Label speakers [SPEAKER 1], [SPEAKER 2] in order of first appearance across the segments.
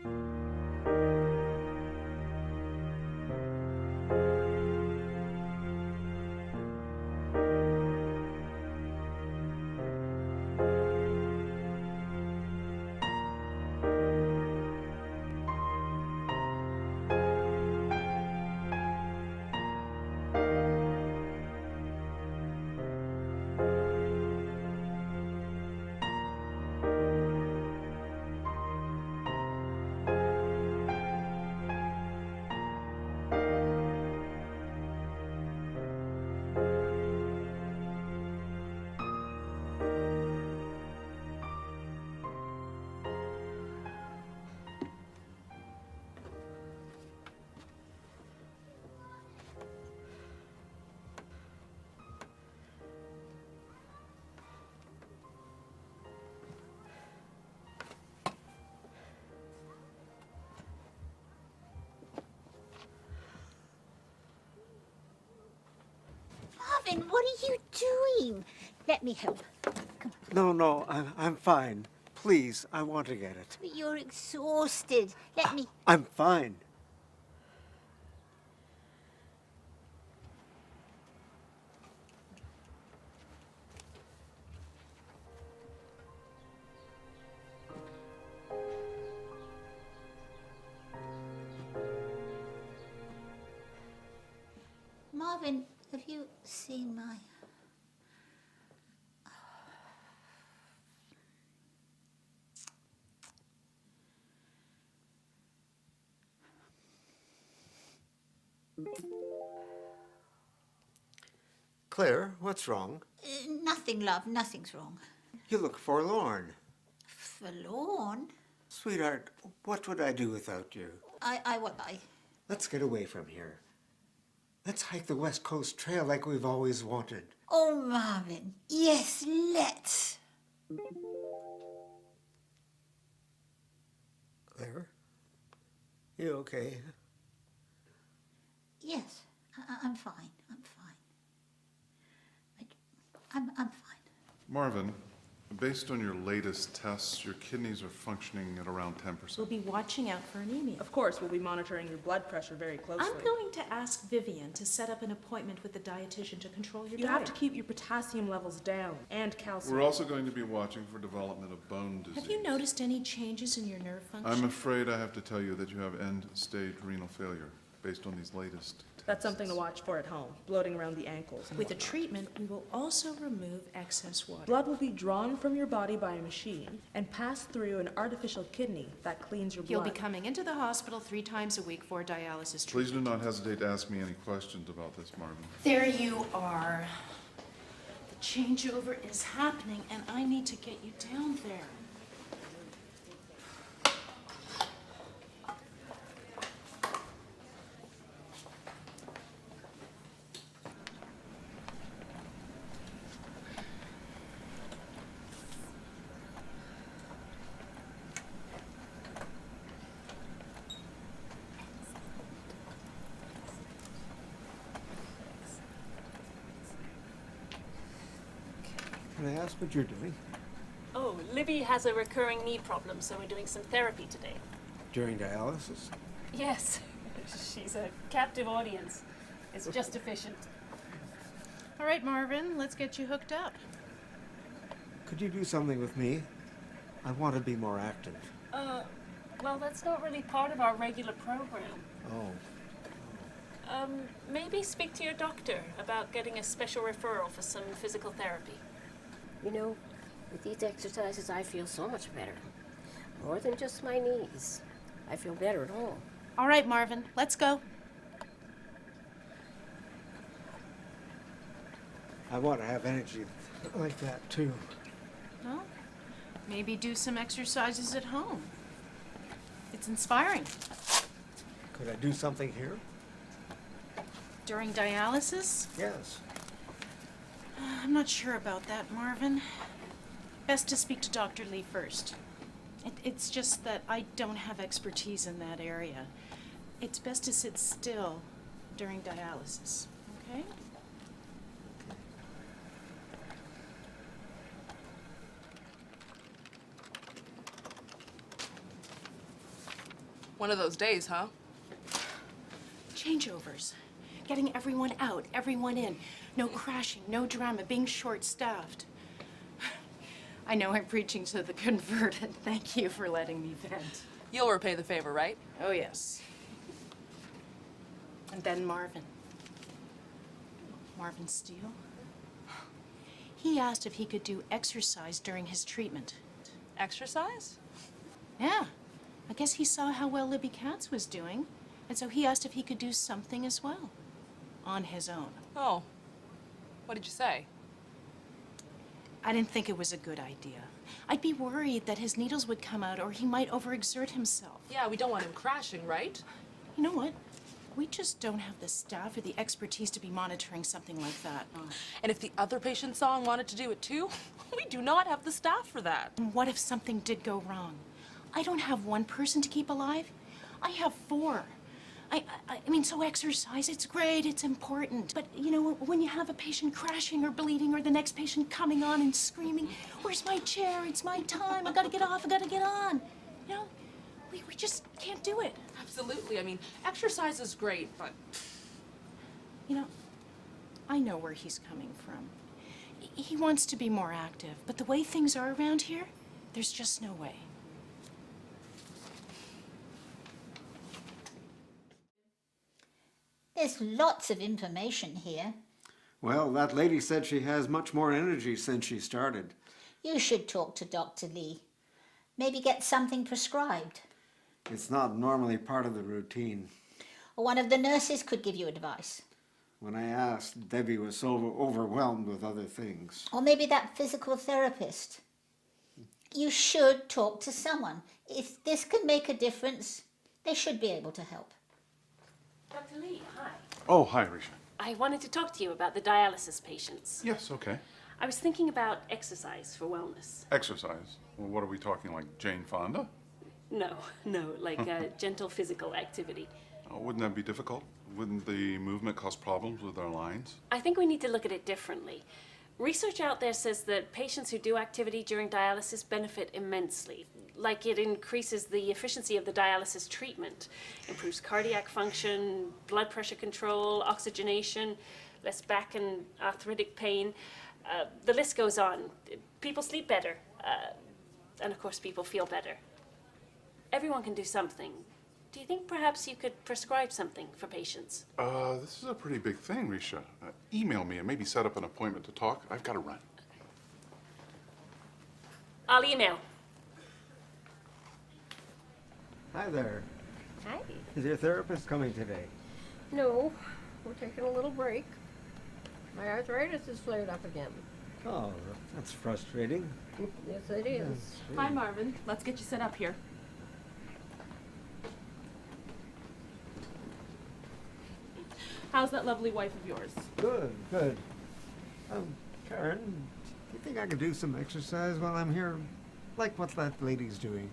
[SPEAKER 1] Marvin, what are you doing? Let me help. Come on.
[SPEAKER 2] No, I'm fine. Please, I want to get it.
[SPEAKER 1] But you're exhausted. Let me...
[SPEAKER 2] I'm fine.
[SPEAKER 1] Marvin, have you seen my...
[SPEAKER 2] Claire, what's wrong?
[SPEAKER 1] Nothing, love. Nothing's wrong.
[SPEAKER 2] You look forlorn.
[SPEAKER 1] Forlorn?
[SPEAKER 2] Sweetheart, what would I do without you?
[SPEAKER 1] I...
[SPEAKER 2] Let's get away from here. Let's hike the West Coast Trail like we've always wanted.
[SPEAKER 1] Oh, Marvin. Yes, let's.
[SPEAKER 2] Claire? You okay?
[SPEAKER 1] Yes, I'm fine. I'm fine. I'm fine.
[SPEAKER 3] Marvin, based on your latest tests, your kidneys are functioning at around 10%.
[SPEAKER 4] We'll be watching out for anemia.
[SPEAKER 5] Of course, we'll be monitoring your blood pressure very closely.
[SPEAKER 4] I'm going to ask Vivian to set up an appointment with the dietitian to control your
[SPEAKER 5] You
[SPEAKER 4] diet.
[SPEAKER 5] have to keep your potassium levels down and calcium.
[SPEAKER 3] We're also going to be watching for development of bone disease.
[SPEAKER 4] Have you noticed any changes in your nerve function?
[SPEAKER 3] I'm afraid I have to tell you that you have end-stage renal failure based on these latest tests.
[SPEAKER 5] That's something to watch for at home, bloating around the ankles.
[SPEAKER 4] With the treatment, we will also remove excess water.
[SPEAKER 5] Blood will be drawn from your body by a machine and pass through an artificial kidney that cleans your blood.
[SPEAKER 4] You'll be coming into the hospital 3 times a week for dialysis treatment.
[SPEAKER 3] Please do not hesitate to ask me any questions about this, Marvin.
[SPEAKER 4] There you are. The changeover is happening, and I need to get you down there.
[SPEAKER 2] Can I ask what you're doing?
[SPEAKER 6] Oh, Libby has a recurring knee problem, so we're doing some therapy today.
[SPEAKER 2] During dialysis?
[SPEAKER 6] Yes, she's a captive audience. It's just efficient.
[SPEAKER 7] All right, Marvin, let's get you hooked up.
[SPEAKER 2] Could you do something with me? I want to be more active.
[SPEAKER 6] Well, that's not really part of our regular program.
[SPEAKER 2] Oh.
[SPEAKER 6] Maybe speak to your doctor about getting a special referral for some physical therapy.
[SPEAKER 8] You know, with these exercises, I feel so much better. More than just my knees. I feel better at all.
[SPEAKER 7] All right, Marvin, let's go.
[SPEAKER 2] I want to have energy like that, too.
[SPEAKER 7] Well, maybe do some exercises at home. It's inspiring.
[SPEAKER 2] Could I do something here?
[SPEAKER 7] During dialysis?
[SPEAKER 2] Yes.
[SPEAKER 7] I'm not sure about that, Marvin. Best to speak to Dr. Lee first. It's just that I don't have expertise in that area. It's best to sit still during dialysis, okay?
[SPEAKER 5] One of those days, huh?
[SPEAKER 7] Changeovers. Getting everyone out, everyone in. No crashing, no drama, being short-staffed. I know I'm preaching to the converted. Thank you for letting me vent.
[SPEAKER 5] You'll repay the favor, right?
[SPEAKER 7] Oh, yes. And then Marvin. Marvin Steele. He asked if he could do exercise during his treatment.
[SPEAKER 5] Exercise?
[SPEAKER 7] Yeah. I guess he saw how well Libby Katz was doing, and so he asked if he could do something as well. On his own.
[SPEAKER 5] Oh. What did you say?
[SPEAKER 7] I didn't think it was a good idea. I'd be worried that his needles would come out or he might overexert himself.
[SPEAKER 5] Yeah, we don't want him crashing, right?
[SPEAKER 7] You know what? We just don't have the staff or the expertise to be monitoring something like that.
[SPEAKER 5] And if the other patient saw and wanted to do it too, we do not have the staff for that.
[SPEAKER 7] And what if something did go wrong? I don't have one person to keep alive. I have 4. I mean, so exercise, it's great, it's important. But, you know, when you have a patient crashing or bleeding or the next patient coming on and screaming, where's my chair? It's my time. I gotta get off. I gotta get on. You know, we just can't do it.
[SPEAKER 5] Absolutely. I mean, exercise is great, but...
[SPEAKER 7] You know, I know where he's coming from. He wants to be more active, but the way things are around here, there's just no way.
[SPEAKER 1] There's lots of information here.
[SPEAKER 2] Well, that lady said she has much more energy since she started.
[SPEAKER 1] You should talk to Dr. Lee. Maybe get something prescribed.
[SPEAKER 2] It's not normally part of the routine.
[SPEAKER 1] Or one of the nurses could give you advice.
[SPEAKER 2] When I asked, Debbie was so overwhelmed with other things.
[SPEAKER 1] Or maybe that physical therapist. You should talk to someone. If this can make a difference, they should be able to help.
[SPEAKER 9] Dr. Lee, hi.
[SPEAKER 3] Oh, hi, Risha.
[SPEAKER 9] I wanted to talk to you about the dialysis patients.
[SPEAKER 3] Yes, okay.
[SPEAKER 9] I was thinking about exercise for wellness.
[SPEAKER 3] Exercise. Well, what are we talking, like Jane Fonda?
[SPEAKER 9] No, like gentle physical activity.
[SPEAKER 3] Oh, wouldn't that be difficult? Wouldn't the movement cause problems with our lines?
[SPEAKER 9] I think we need to look at it differently. Research out there says that patients who do activity during dialysis benefit immensely. Like it increases the efficiency of the dialysis treatment, improves cardiac function, blood pressure control, oxygenation, less back and arthritic pain. The list goes on. People sleep better, and of course people feel better. Everyone can do something. Do you think perhaps you could prescribe something for patients?
[SPEAKER 3] This is a pretty big thing, Risha. Email me and maybe set up an appointment to talk. I've got to run.
[SPEAKER 9] I'll email.
[SPEAKER 2] Hi there.
[SPEAKER 10] Hi.
[SPEAKER 2] Is your therapist coming today?
[SPEAKER 10] No, we're taking a little break. My arthritis has flared up again.
[SPEAKER 2] Oh, that's frustrating.
[SPEAKER 10] Yes, it is.
[SPEAKER 5] Hi, Marvin. Let's get you set up here. How's that lovely wife of yours?
[SPEAKER 2] Good, good. Karen, do you think I could do some exercise while I'm here? Like what that lady's doing?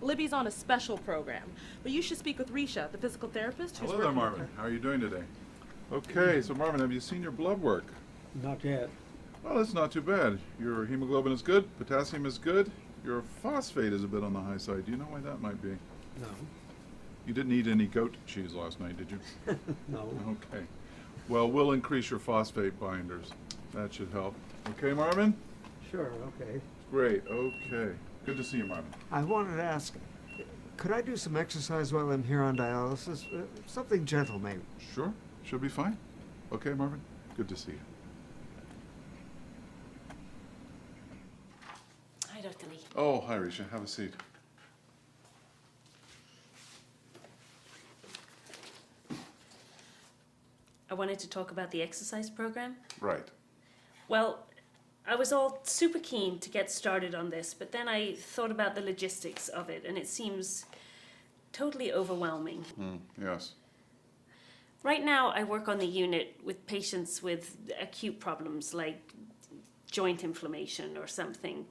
[SPEAKER 5] Libby's on a special program, but you should speak with Risha, the physical therapist who's
[SPEAKER 3] Hello there,
[SPEAKER 5] working with
[SPEAKER 3] Marvin.
[SPEAKER 5] her.
[SPEAKER 3] How are you doing today? Okay, so Marvin, have you seen your blood work?
[SPEAKER 2] Not yet.
[SPEAKER 3] Well, it's not too bad. Your hemoglobin is good, potassium is good, your phosphate is a bit on the high side. Do you know why that might be?
[SPEAKER 2] No.
[SPEAKER 3] You didn't eat any goat cheese last night, did you?
[SPEAKER 2] No.
[SPEAKER 3] Okay. Well, we'll increase your phosphate binders. That should help. Okay, Marvin?
[SPEAKER 2] Sure, okay.
[SPEAKER 3] Great, okay. Good to see you, Marvin.
[SPEAKER 2] I wanted to ask, could I do some exercise while I'm here on dialysis? Something gentle, maybe.
[SPEAKER 3] Sure, should be fine. Okay, Marvin? Good to see you.
[SPEAKER 9] Hi, Dr. Lee.
[SPEAKER 3] Oh, hi, Risha. Have a seat.
[SPEAKER 9] I wanted to talk about the exercise program.
[SPEAKER 3] Right.
[SPEAKER 9] Well, I was all super keen to get started on this, but then I thought about the logistics of it, and it seems totally overwhelming.
[SPEAKER 3] Yes.
[SPEAKER 9] Right now, I work on the unit with patients with acute problems like joint inflammation or something.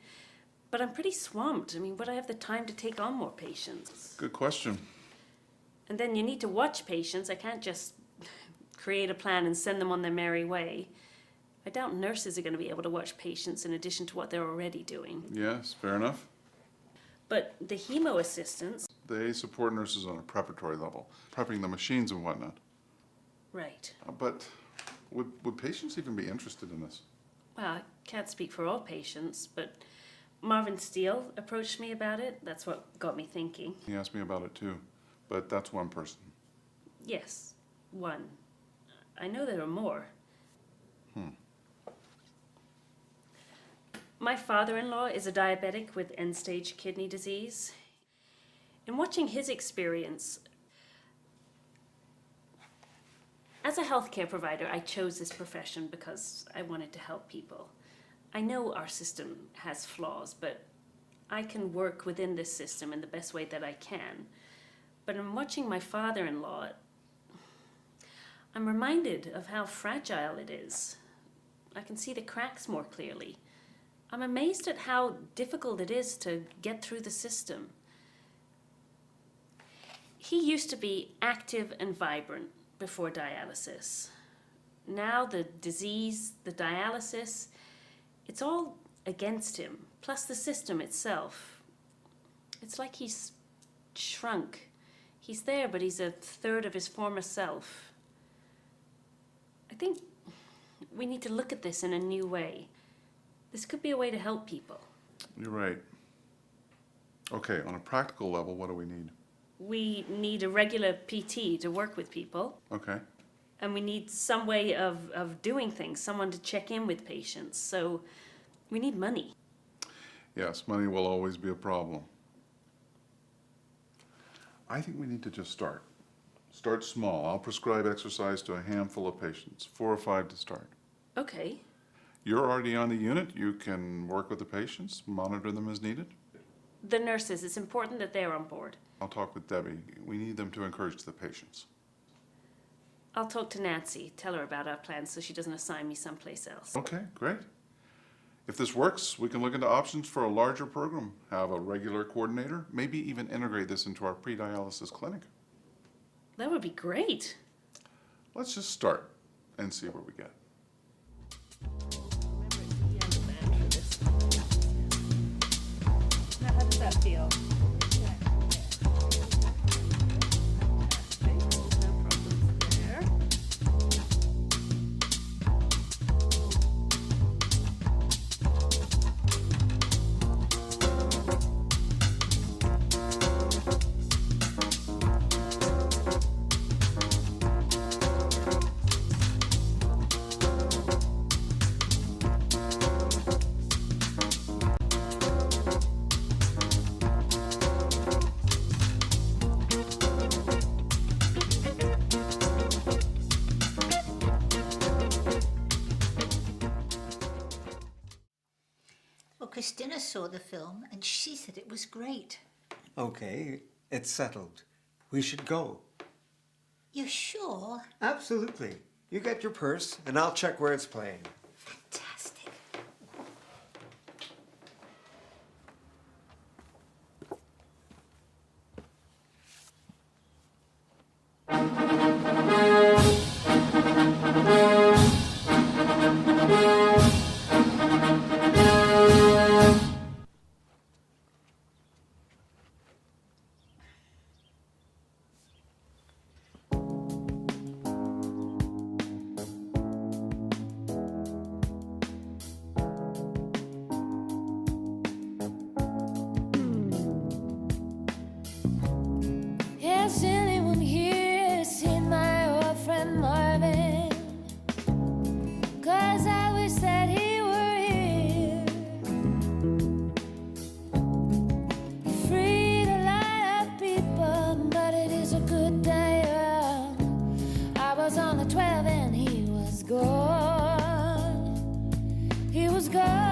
[SPEAKER 9] But I'm pretty swamped. I mean, would I have the time to take on more patients?
[SPEAKER 3] Good question.
[SPEAKER 9] And then you need to watch patients. I can't just create a plan and send them on their merry way. I doubt nurses are going to be able to watch patients in addition to what they're already doing.
[SPEAKER 3] Yes, fair enough.
[SPEAKER 9] But the hemo assistants,
[SPEAKER 3] They support nurses on a preparatory level, prepping the machines and whatnot.
[SPEAKER 9] Right.
[SPEAKER 3] But would patients even be interested in this?
[SPEAKER 9] Well, I can't speak for all patients, but Marvin Steele approached me about it. That's what got me thinking.
[SPEAKER 3] He asked me about it too, but that's one person.
[SPEAKER 9] Yes, one. I know there are more. My father-in-law is a diabetic with end-stage kidney disease. In watching his experience, as a healthcare provider, I chose this profession because I wanted to help people. I know our system has flaws, but I can work within this system in the best way that I can. But in watching my father-in-law, I'm reminded of how fragile it is. I can see the cracks more clearly. I'm amazed at how difficult it is to get through the system. He used to be active and vibrant before dialysis. Now the disease, the dialysis, it's all against him, plus the system itself. It's like he's shrunk. He's there, but he's a third of his former self. I think we need to look at this in a new way. This could be a way to help people.
[SPEAKER 3] You're right. Okay, on a practical level, what do we need?
[SPEAKER 9] We need a regular PT to work with people.
[SPEAKER 3] Okay.
[SPEAKER 9] And we need some way of doing things, someone to check in with patients. So we need money.
[SPEAKER 3] Yes, money will always be a problem. I think we need to just start. Start small. I'll prescribe exercise to a handful of patients, 4 or 5 to start.
[SPEAKER 9] Okay.
[SPEAKER 3] You're already on the unit. You can work with the patients, monitor them as needed.
[SPEAKER 9] The nurses, it's important that they're on board.
[SPEAKER 3] I'll talk with Debbie. We need them to encourage the patients.
[SPEAKER 9] I'll talk to Nancy, tell her about our plans so she doesn't assign me someplace else.
[SPEAKER 3] Okay, great. If this works, we can look into options for a larger program, have a regular coordinator, maybe even integrate this into our pre-dialysis clinic.
[SPEAKER 9] That would be great.
[SPEAKER 3] Let's just start and see where we get.
[SPEAKER 5] Now, how does that feel?
[SPEAKER 1] Well, Christina saw the film and she said it was great.
[SPEAKER 2] Okay, it's settled. We should go.
[SPEAKER 1] You're sure?
[SPEAKER 2] Absolutely. You get your purse, and I'll check where it's playing.
[SPEAKER 1] Fantastic.
[SPEAKER 11] Has anyone here seen my old friend Marvin? 'Cause I wish that he were here, free to light up people, but it is a good day out. I was on the 12 and he was gone. He was gone.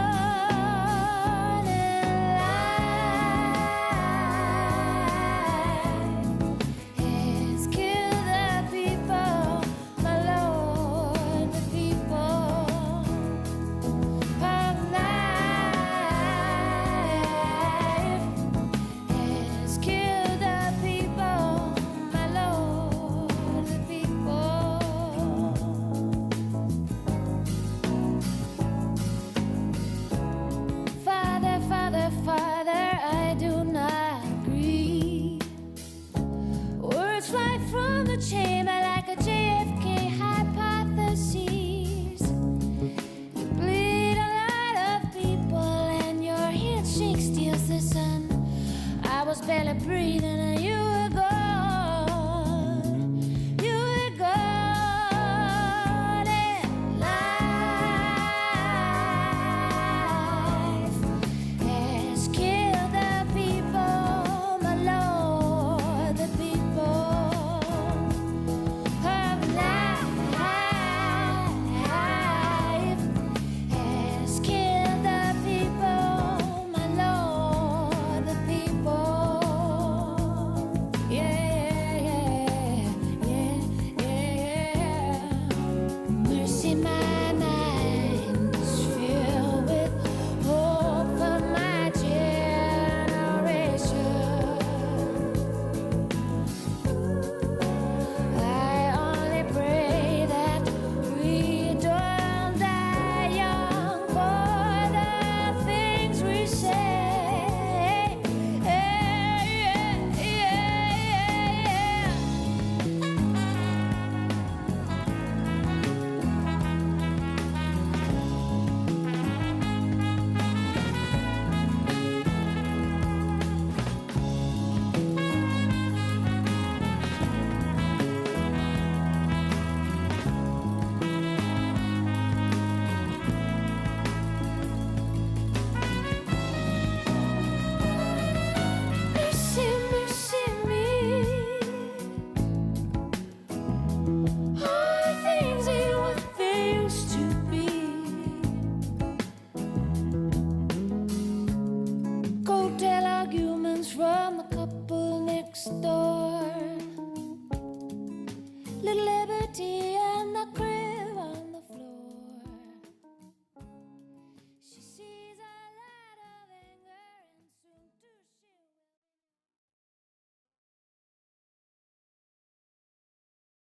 [SPEAKER 11] next door.